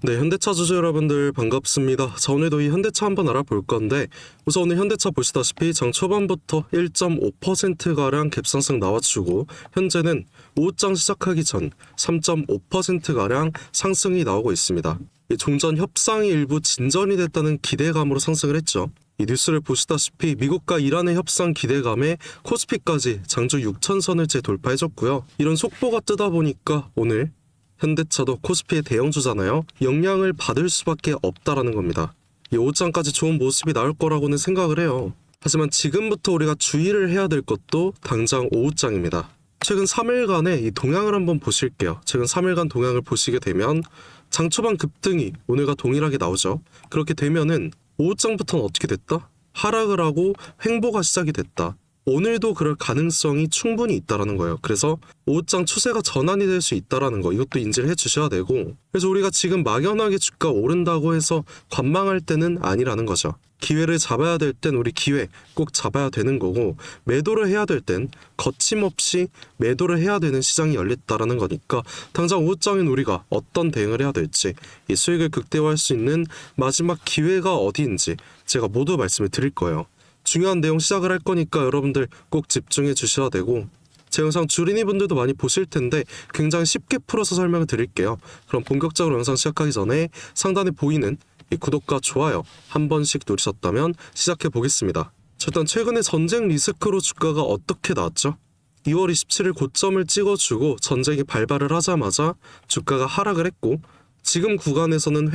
네, 현대차 주주 여러분들 반갑습니다. 자, 오늘도 이 현대차 한번 알아볼 건데 우선 오늘 현대차 보시다시피 장 초반부터 1.5%가량 갭상승 나와주고 현재는 오후장 시작하기 전 3.5%가량 상승이 나오고 있습니다. 이 종전 협상이 일부 진전이 됐다는 기대감으로 상승을 했죠. 이 뉴스를 보시다시피 미국과 이란의 협상 기대감에 코스피까지 장주 6천선을 재돌파해줬고요. 이런 속보가 뜨다 보니까 오늘 현대차도 코스피의 대형주잖아요. 영향을 받을 수밖에 없다라는 겁니다. 이 오후장까지 좋은 모습이 나올 거라고는 생각을 해요. 하지만 지금부터 우리가 주의를 해야 될 것도 당장 오후장입니다. 최근 3일간의 이 동향을 한번 보실게요. 최근 3일간 동향을 보시게 되면 장 초반 급등이 오늘과 동일하게 나오죠. 그렇게 되면은 오후장부터는 어떻게 됐다? 하락을 하고 횡보가 시작이 됐다. 오늘도 그럴 가능성이 충분히 있다라는 거예요. 그래서 오후장 추세가 전환이 될 수 있다라는 거, 이것도 인지를 해주셔야 되고, 그래서 우리가 지금 막연하게 주가 오른다고 해서 관망할 때는 아니라는 거죠. 기회를 잡아야 될 땐 우리 기회 꼭 잡아야 되는 거고, 매도를 해야 될 땐 거침없이 매도를 해야 되는 시장이 열렸다라는 거니까 당장 오후장인 우리가 어떤 대응을 해야 될지, 이 수익을 극대화할 수 있는 마지막 기회가 어디인지 제가 모두 말씀을 드릴 거예요. 중요한 내용 시작을 할 거니까 여러분들 꼭 집중해 주셔야 되고, 제 영상 주린이 분들도 많이 보실 텐데 굉장히 쉽게 풀어서 설명을 드릴게요. 그럼 본격적으로 영상 시작하기 전에 상단에 보이는 이 구독과 좋아요 한 번씩 누르셨다면 시작해 보겠습니다. 일단 최근에 전쟁 리스크로 주가가 어떻게 나왔죠? 2월 27일 고점을 찍어주고 전쟁이 발발을 하자마자 주가가 하락을 했고, 지금 구간에서는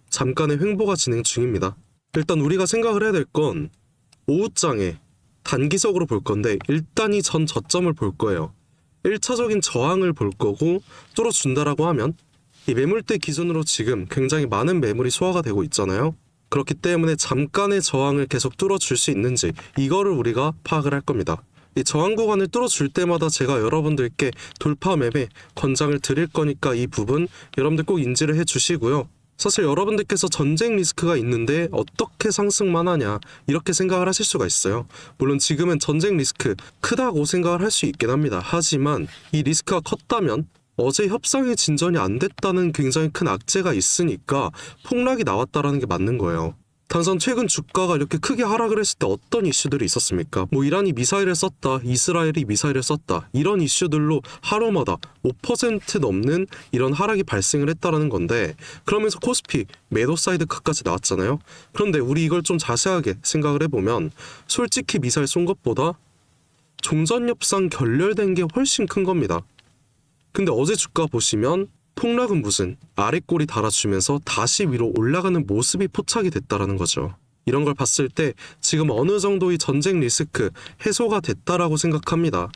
잠깐의 횡보가 진행 중입니다. 일단 우리가 생각을 해야 될 건 오후장에 단기적으로 볼 건데 일단 이 전 저점을 볼 거예요. 1차적인 저항을 볼 거고, 뚫어준다라고 하면 이 매물대 기준으로 지금 굉장히 많은 매물이 소화가 되고 있잖아요. 그렇기 때문에 잠깐의 저항을 계속 뚫어줄 수 있는지 이거를 우리가 파악을 할 겁니다. 이 저항 구간을 뚫어줄 때마다 제가 여러분들께 돌파 매매 권장을 드릴 거니까 이 부분 여러분들 꼭 인지를 해주시고요. 사실 여러분들께서 전쟁 리스크가 있는데 어떻게 상승만 하냐 이렇게 생각을 하실 수가 있어요. 물론 지금은 전쟁 리스크 크다고 생각을 할 수 있긴 합니다. 하지만 이 리스크가 컸다면 어제 협상이 진전이 안 됐다는 굉장히 큰 악재가 있으니까 폭락이 나왔다라는 게 맞는 거예요. 당장 최근 주가가 이렇게 크게 하락을 했을 때 어떤 이슈들이 있었습니까? 이란이 미사일을 썼다, 이스라엘이 미사일을 썼다, 이런 이슈들로 하루마다 5% 넘는 이런 하락이 발생을 했다라는 건데, 그러면서 코스피 매도 사이드 끝까지 나왔잖아요. 그런데 우리 이걸 좀 자세하게 생각을 해보면 솔직히 미사일 쏜 것보다 종전협상 결렬된 게 훨씬 큰 겁니다. 근데 어제 주가 보시면 폭락은 무슨 아랫골이 달아주면서 다시 위로 올라가는 모습이 포착이 됐다라는 거죠. 이런 걸 봤을 때 지금 어느 정도의 전쟁 리스크 해소가 됐다라고 생각합니다.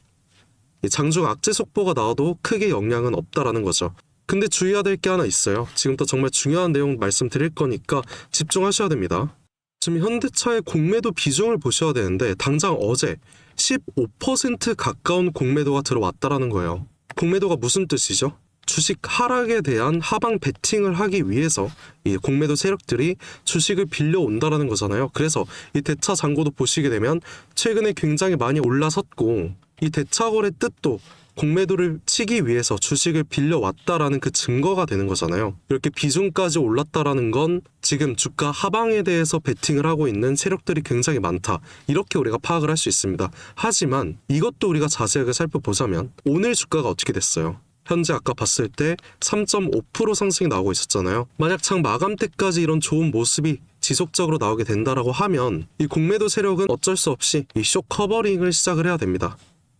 장중 악재 속보가 나와도 크게 영향은 없다라는 거죠. 근데 주의해야 될 게 하나 있어요. 지금부터 정말 중요한 내용 말씀드릴 거니까 집중하셔야 됩니다. 지금 현대차의 공매도 비중을 보셔야 되는데 당장 어제 15% 가까운 공매도가 들어왔다라는 거예요. 공매도가 무슨 뜻이죠? 주식 하락에 대한 하방 베팅을 하기 위해서 이 공매도 세력들이 주식을 빌려온다라는 거잖아요. 그래서 이 대차 잔고도 보시게 되면 최근에 굉장히 많이 올라섰고, 이 대차 거래 뜻도 공매도를 치기 위해서 주식을 빌려왔다라는 그 증거가 되는 거잖아요. 이렇게 비중까지 올랐다라는 건 지금 주가 하방에 대해서 베팅을 하고 있는 세력들이 굉장히 많다, 이렇게 우리가 파악을 할 수 있습니다. 하지만 이것도 우리가 자세하게 살펴보자면 오늘 주가가 어떻게 됐어요? 현재 아까 봤을 때 3.5% 상승이 나오고 있었잖아요. 만약 장 마감 때까지 이런 좋은 모습이 지속적으로 나오게 된다라고 하면 이 공매도 세력은 어쩔 수 없이 이 숏 커버링을 시작을 해야 됩니다.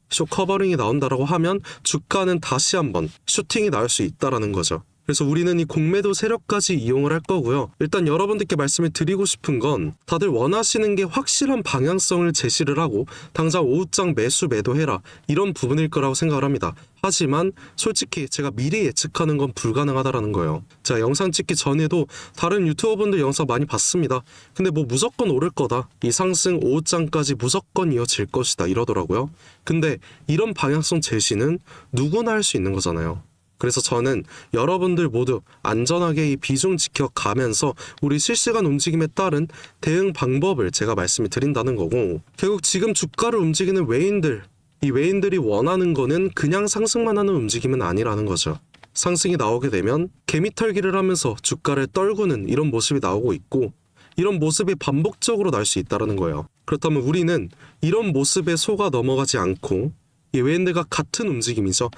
숏 커버링이 나온다라고 하면 주가는 다시 한번 슈팅이 나올 수 있다라는 거죠. 그래서 우리는 이 공매도 세력까지 이용을 할 거고요. 일단 여러분들께 말씀을 드리고 싶은 건 다들 원하시는 게 확실한 방향성을 제시를 하고 당장 오후장 매수 매도해라, 이런 부분일 거라고 생각을 합니다. 하지만 솔직히 제가 미리 예측하는 건 불가능하다라는 거예요. 제가 영상 찍기 전에도 다른 유튜버분들 영상 많이 봤습니다. 근데 무조건 오를 거다, 이 상승 오후장까지 무조건 이어질 것이다 이러더라고요. 근데 이런 방향성 제시는 누구나 할 수 있는 거잖아요. 그래서 저는 여러분들 모두 안전하게 이 비중 지켜가면서 우리 실시간 움직임에 따른 대응 방법을 제가 말씀을 드린다는 거고, 결국 지금 주가를 움직이는 외인들, 이 외인들이 원하는 거는 그냥 상승만 하는 움직임은 아니라는 거죠. 상승이 나오게 되면 개미털기를 하면서 주가를 떨구는 이런 모습이 나오고 있고, 이런 모습이 반복적으로 날 수 있다는 거예요. 그렇다면 우리는 이런 모습에 속아 넘어가지 않고 이 외인들과 같은 움직임이죠.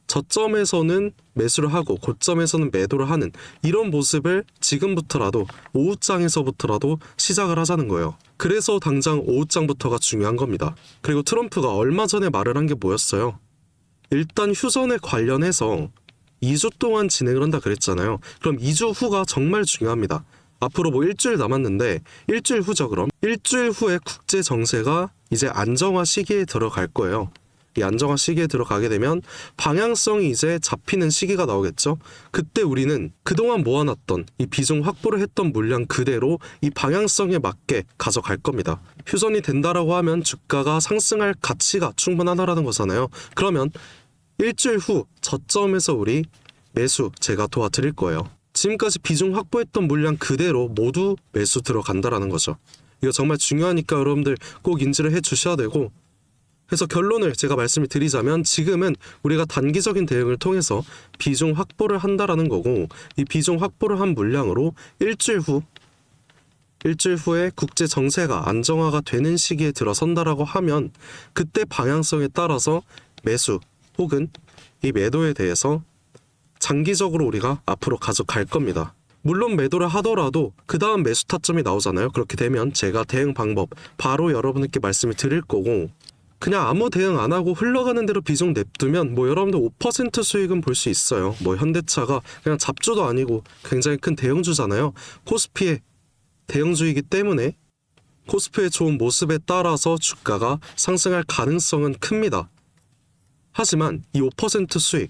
저점에서는 매수를 하고 고점에서는 매도를 하는 이런 모습을 지금부터라도 오후장에서부터라도 시작을 하자는 거예요. 그래서 당장 오후장부터가 중요한 겁니다. 그리고 트럼프가 얼마 전에 말을 한 게 뭐였어요? 일단 휴전에 관련해서 2주 동안 진행을 한다 그랬잖아요. 그럼 2주 후가 정말 중요합니다. 앞으로 뭐 일주일 남았는데 일주일 후죠. 그럼 일주일 후에 국제 정세가 이제 안정화 시기에 들어갈 거예요. 이 안정화 시기에 들어가게 되면 방향성이 이제 잡히는 시기가 나오겠죠. 그때 우리는 그동안 모아놨던 이 비중 확보를 했던 물량 그대로 이 방향성에 맞게 가져갈 겁니다. 휴전이 된다라고 하면 주가가 상승할 가치가 충분하다라는 거잖아요. 그러면 일주일 후 저점에서 우리 매수 제가 도와드릴 거예요. 지금까지 비중 확보했던 물량 그대로 모두 매수 들어간다라는 거죠. 이거 정말 중요하니까 여러분들 꼭 인지를 해 주셔야 되고, 그래서 결론을 제가 말씀을 드리자면 지금은 우리가 단기적인 대응을 통해서 비중 확보를 한다라는 거고, 이 비중 확보를 한 물량으로 일주일 후에 국제 정세가 안정화가 되는 시기에 들어선다라고 하면 그때 방향성에 따라서 매수 혹은 이 매도에 대해서 장기적으로 우리가 앞으로 가져갈 겁니다. 물론 매도를 하더라도 그 다음 매수 타점이 나오잖아요. 그렇게 되면 제가 대응 방법 바로 여러분께 말씀을 드릴 거고, 그냥 아무 대응 안 하고 흘러가는 대로 비중 냅두면 뭐 여러분들 5% 수익은 볼 수 있어요. 뭐 현대차가 그냥 잡주도 아니고 굉장히 큰 대형주잖아요. 코스피의 대형주이기 때문에 코스피의 좋은 모습에 따라서 주가가 상승할 가능성은 큽니다. 하지만 이 5% 수익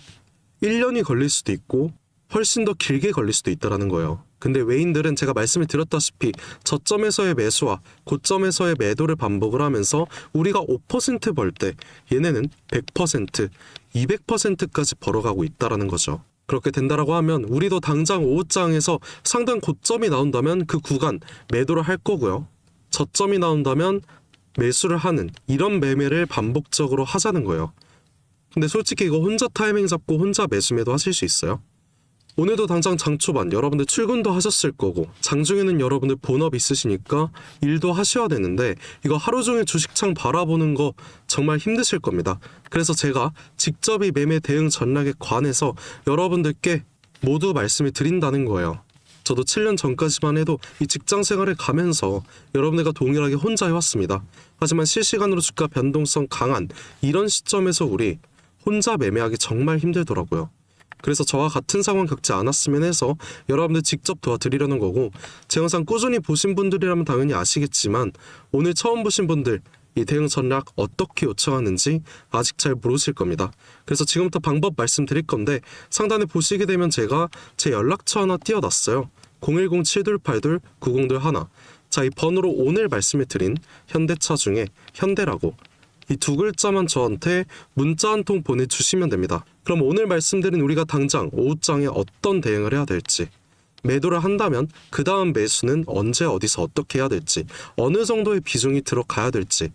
1년이 걸릴 수도 있고 훨씬 더 길게 걸릴 수도 있다는 거예요. 근데 외인들은 제가 말씀을 드렸다시피 저점에서의 매수와 고점에서의 매도를 반복을 하면서 우리가 5% 벌 때 얘네는 100%, 200%까지 벌어가고 있다는 거죠. 그렇게 된다라고 하면 우리도 당장 오후장에서 상당 고점이 나온다면 그 구간 매도를 할 거고요. 저점이 나온다면 매수를 하는 이런 매매를 반복적으로 하자는 거예요. 근데 솔직히 이거 혼자 타이밍 잡고 혼자 매수 매도 하실 수 있어요? 오늘도 당장 장 초반 여러분들 출근도 하셨을 거고 장중에는 여러분들 본업 있으시니까 일도 하셔야 되는데 이거 하루 종일 주식창 바라보는 거 정말 힘드실 겁니다. 그래서 제가 직접 이 매매 대응 전략에 관해서 여러분들께 모두 말씀을 드린다는 거예요. 저도 7년 전까지만 해도 이 직장 생활을 가면서 여러분들과 동일하게 혼자 해왔습니다. 하지만 실시간으로 주가 변동성 강한 이런 시점에서 우리 혼자 매매하기 정말 힘들더라고요. 그래서 저와 같은 상황 겪지 않았으면 해서 여러분들 직접 도와드리려는 거고, 제 영상 꾸준히 보신 분들이라면 당연히 아시겠지만 오늘 처음 보신 분들 이 대응 전략 어떻게 요청하는지 아직 잘 모르실 겁니다. 그래서 지금부터 방법 말씀드릴 건데 상단에 보시게 되면 제가 제 연락처 하나 띄워놨어요. 010-7282-9021. 자, 이 번호로 오늘 말씀을 드린 현대차 중에 현대라고 이 두 글자만 저한테 문자 한 통 보내주시면 됩니다. 그럼 오늘 말씀드린 우리가 당장 오후장에 어떤 대응을 해야 될지, 매도를 한다면 그 다음 매수는 언제 어디서 어떻게 해야 될지, 어느 정도의 비중이 들어가야 될지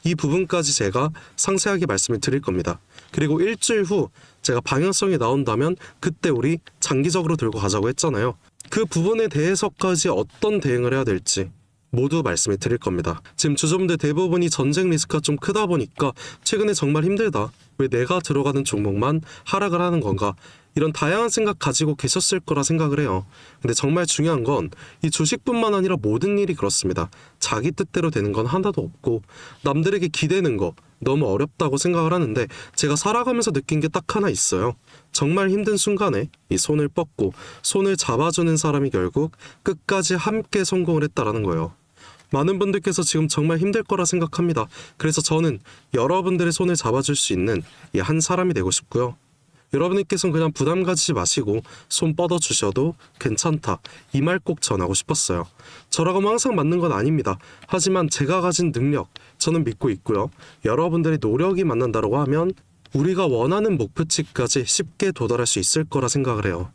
이 부분까지 제가 상세하게 말씀을 드릴 겁니다. 그리고 일주일 후 제가 방향성이 나온다면 그때 우리 장기적으로 들고 가자고 했잖아요. 그 부분에 대해서까지 어떤 대응을 해야 될지 모두 말씀을 드릴 겁니다. 지금 주주분들 대부분이 전쟁 리스크가 좀 크다 보니까 최근에 정말 힘들다, 왜 내가 들어가는 종목만 하락을 하는 건가, 이런 다양한 생각 가지고 계셨을 거라 생각을 해요. 근데 정말 중요한 건 이 주식뿐만 아니라 모든 일이 그렇습니다. 자기 뜻대로 되는 건 하나도 없고 남들에게 기대는 거 너무 어렵다고 생각을 하는데, 제가 살아가면서 느낀 게 딱 하나 있어요. 정말 힘든 순간에 이 손을 뻗고 손을 잡아주는 사람이 결국 끝까지 함께 성공을 했다라는 거예요. 많은 분들께서 지금 정말 힘들 거라 생각합니다. 그래서 저는 여러분들의 손을 잡아줄 수 있는 이 한 사람이 되고 싶고요. 여러분께서는 그냥 부담 가지지 마시고 손 뻗어주셔도 괜찮다, 이 말 꼭 전하고 싶었어요. 저라고 항상 맞는 건 아닙니다. 하지만 제가 가진 능력 저는 믿고 있고요. 여러분들의 노력이 만난다고 하면 우리가 원하는 목표치까지 쉽게 도달할 수 있을 거라 생각을 해요.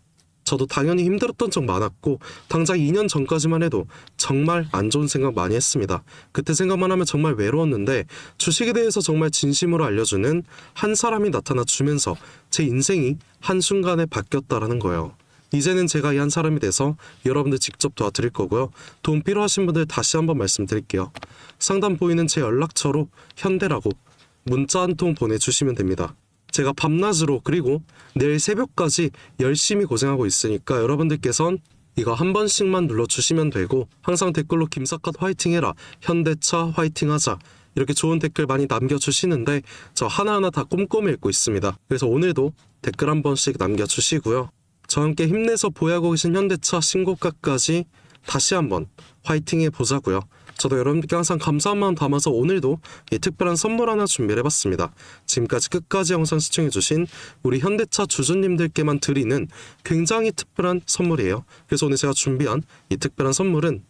저도 당연히 힘들었던 적 많았고 당장 2년 전까지만 해도 정말 안 좋은 생각 많이 했습니다. 그때 생각만 하면 정말 외로웠는데 주식에 대해서 정말 진심으로 알려주는 한 사람이 나타나 주면서 제 인생이 한순간에 바뀌었다라는 거예요. 이제는 제가 이 한 사람이 돼서 여러분들 직접 도와드릴 거고요. 도움 필요하신 분들 다시 한번 말씀드릴게요. 상단 보이는 제 연락처로 현대라고 문자 한 통 보내주시면 됩니다. 제가 밤낮으로 그리고 내일 새벽까지 열심히 고생하고 있으니까 여러분들께선 이거 한 번씩만 눌러주시면 되고 항상 댓글로 김사컷 화이팅해라, 현대차 화이팅하자 이렇게 좋은 댓글 많이 남겨주시는데 저 하나하나 다 꼼꼼히 읽고 있습니다. 그래서 오늘도 댓글 한 번씩 남겨주시고요. 저와 함께 힘내서 보유하고 계신 현대차 신고가까지 다시 한번 화이팅해 보자고요. 저도 여러분께 항상 감사한 마음 담아서 오늘도 이 특별한 선물 하나 준비를 해봤습니다. 지금까지 끝까지 영상 시청해주신 우리 현대차 주주님들께만 드리는 굉장히 특별한 선물이에요. 그래서 오늘 제가 준비한 이 특별한 선물은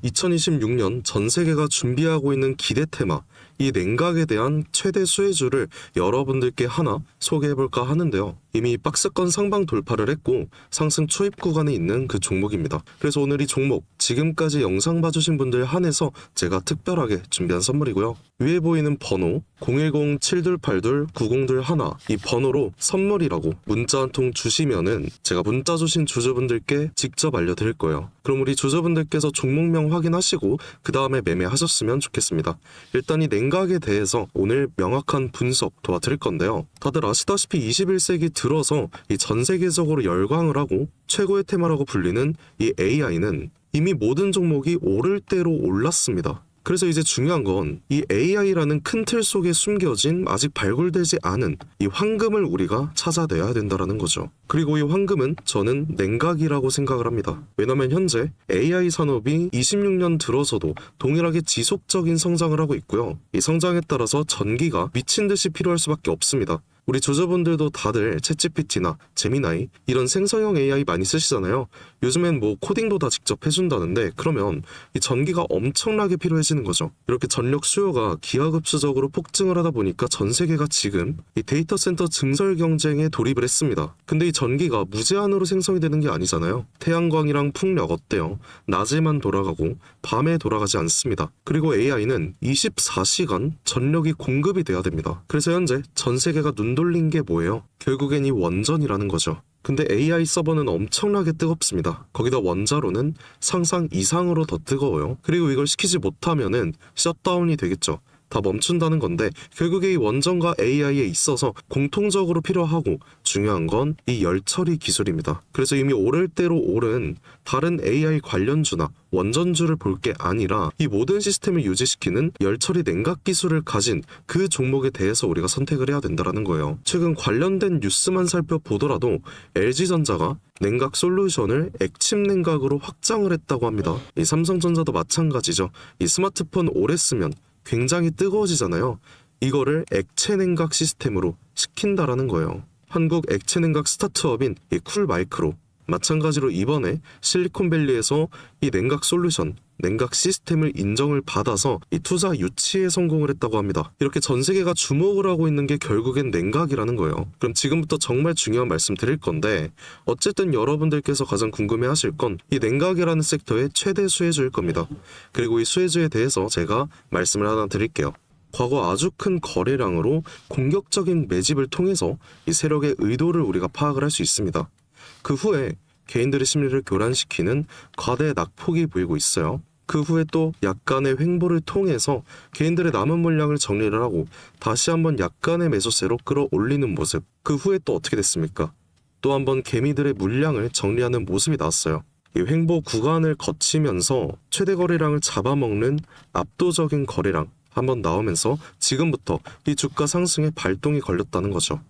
2026년 전 세계가 준비하고 있는 기대 테마 이 냉각에 대한 최대 수혜주를 여러분들께 하나 소개해볼까 하는데요. 이미 박스권 상방 돌파를 했고 상승 초입 구간에 있는 그 종목입니다. 그래서 오늘 이 종목 지금까지 영상 봐주신 분들 한해서 제가 특별하게 준비한 선물이고요. 위에 보이는 번호 010-7282-9021 이 번호로 선물이라고 문자 한 통 주시면은 제가 문자 주신 주주분들께 직접 알려드릴 거예요. 그럼 우리 주주분들께서 종목명 확인하시고 그 다음에 매매하셨으면 좋겠습니다. 일단 이 냉각에 대해서 오늘 명확한 분석 도와드릴 건데요. 다들 아시다시피 21세기 들어서 이 전 세계적으로 열광을 하고 최고의 테마라고 불리는 이 AI는 이미 모든 종목이 오를 대로 올랐습니다. 그래서 이제 중요한 건 이 AI라는 큰 틀 속에 숨겨진 아직 발굴되지 않은 이 황금을 우리가 찾아내야 된다는 거죠. 그리고 이 황금은 저는 냉각이라고 생각을 합니다. 왜냐면 현재 AI 산업이 26년 들어서도 동일하게 지속적인 성장을 하고 있고요. 이 성장에 따라서 전기가 미친 듯이 필요할 수밖에 없습니다. 우리 주주분들도 다들 챗GPT나 제미나이 이런 생성형 AI 많이 쓰시잖아요. 요즘엔 뭐 코딩도 다 직접 해준다는데 그러면 이 전기가 엄청나게 필요해지는 거죠. 이렇게 전력 수요가 기하급수적으로 폭증을 하다 보니까 전 세계가 지금 이 데이터 센터 증설 경쟁에 돌입을 했습니다. 근데 이 전기가 무제한으로 생성이 되는 게 아니잖아요. 태양광이랑 풍력 어때요? 낮에만 돌아가고 밤에 돌아가지 않습니다. 그리고 AI는 24시간 전력이 공급이 돼야 됩니다. 그래서 현재 전 세계가 눈 돌린 게 뭐예요? 결국엔 이 원전이라는 거죠. 근데 AI 서버는 엄청나게 뜨겁습니다. 거기다 원자로는 상상 이상으로 더 뜨거워요. 그리고 이걸 시키지 못하면은 셧다운이 되겠죠. 다 멈춘다는 건데 결국에 이 원전과 AI에 있어서 공통적으로 필요하고 중요한 건 이 열처리 기술입니다. 그래서 이미 오를 대로 오른 다른 AI 관련주나 원전주를 볼 게 아니라 이 모든 시스템을 유지시키는 열처리 냉각 기술을 가진 그 종목에 대해서 우리가 선택을 해야 된다는 거예요. 최근 관련된 뉴스만 살펴보더라도 LG전자가 냉각 솔루션을 액침 냉각으로 확장을 했다고 합니다. 이 삼성전자도 마찬가지죠. 이 스마트폰 오래 쓰면 굉장히 뜨거워지잖아요. 이거를 액체 냉각 시스템으로 시킨다라는 거예요. 한국 액체 냉각 스타트업인 이 쿨마이크로 마찬가지로 이번에 실리콘밸리에서 이 냉각 솔루션, 냉각 시스템을 인정을 받아서 이 투자 유치에 성공을 했다고 합니다. 이렇게 전 세계가 주목을 하고 있는 게 결국엔 냉각이라는 거예요. 그럼 지금부터 정말 중요한 말씀 드릴 건데 어쨌든 여러분들께서 가장 궁금해하실 건 이 냉각이라는 섹터의 최대 수혜주일 겁니다. 그리고 이 수혜주에 대해서 제가 말씀을 하나 드릴게요. 과거 아주 큰 거래량으로 공격적인 매집을 통해서 이 세력의 의도를 우리가 파악을 할 수 있습니다. 그 후에 개인들의 심리를 교란시키는 과대 낙폭이 보이고 있어요. 그 후에 또 약간의 횡보를 통해서 개인들의 남은 물량을 정리를 하고 다시 한번 약간의 매수세로 끌어올리는 모습. 그 후에 또 어떻게 됐습니까? 또 한번 개미들의 물량을 정리하는 모습이 나왔어요. 이 횡보 구간을 거치면서 최대 거래량을 잡아먹는 압도적인 거래량 한번 나오면서 지금부터 이 주가 상승에 발동이 걸렸다는 거죠.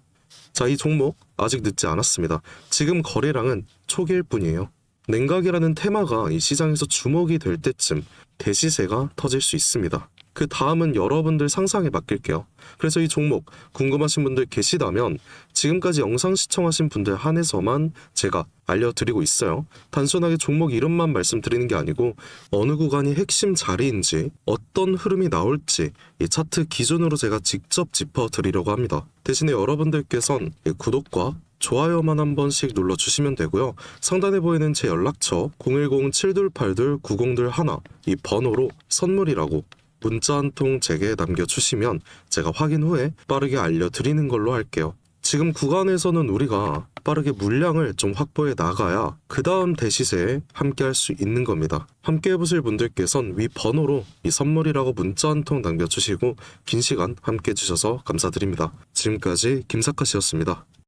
자, 이 종목 아직 늦지 않았습니다. 지금 거래량은 초기일 뿐이에요. 냉각이라는 테마가 이 시장에서 주목이 될 때쯤 대시세가 터질 수 있습니다. 그 다음은 여러분들 상상에 맡길게요. 그래서 이 종목 궁금하신 분들 계시다면 지금까지 영상 시청하신 분들 한해서만 제가 알려드리고 있어요. 단순하게 종목 이름만 말씀드리는 게 아니고 어느 구간이 핵심 자리인지 어떤 흐름이 나올지 이 차트 기준으로 제가 직접 짚어드리려고 합니다. 대신에 여러분들께선 이 구독과 좋아요만 한 번씩 눌러주시면 되고요. 상단에 보이는 제 연락처 010-7282-9021 이 번호로 선물이라고 문자 한 통 제게 남겨주시면 제가 확인 후에 빠르게 알려드리는 걸로 할게요. 지금 구간에서는 우리가 빠르게 물량을 좀 확보해 나가야 그 다음 대시세에 함께 할 수 있는 겁니다. 함께 해보실 분들께선 위 번호로 이 선물이라고 문자 한 통 남겨주시고 긴 시간 함께 해주셔서 감사드립니다. 지금까지 김사카씨였습니다.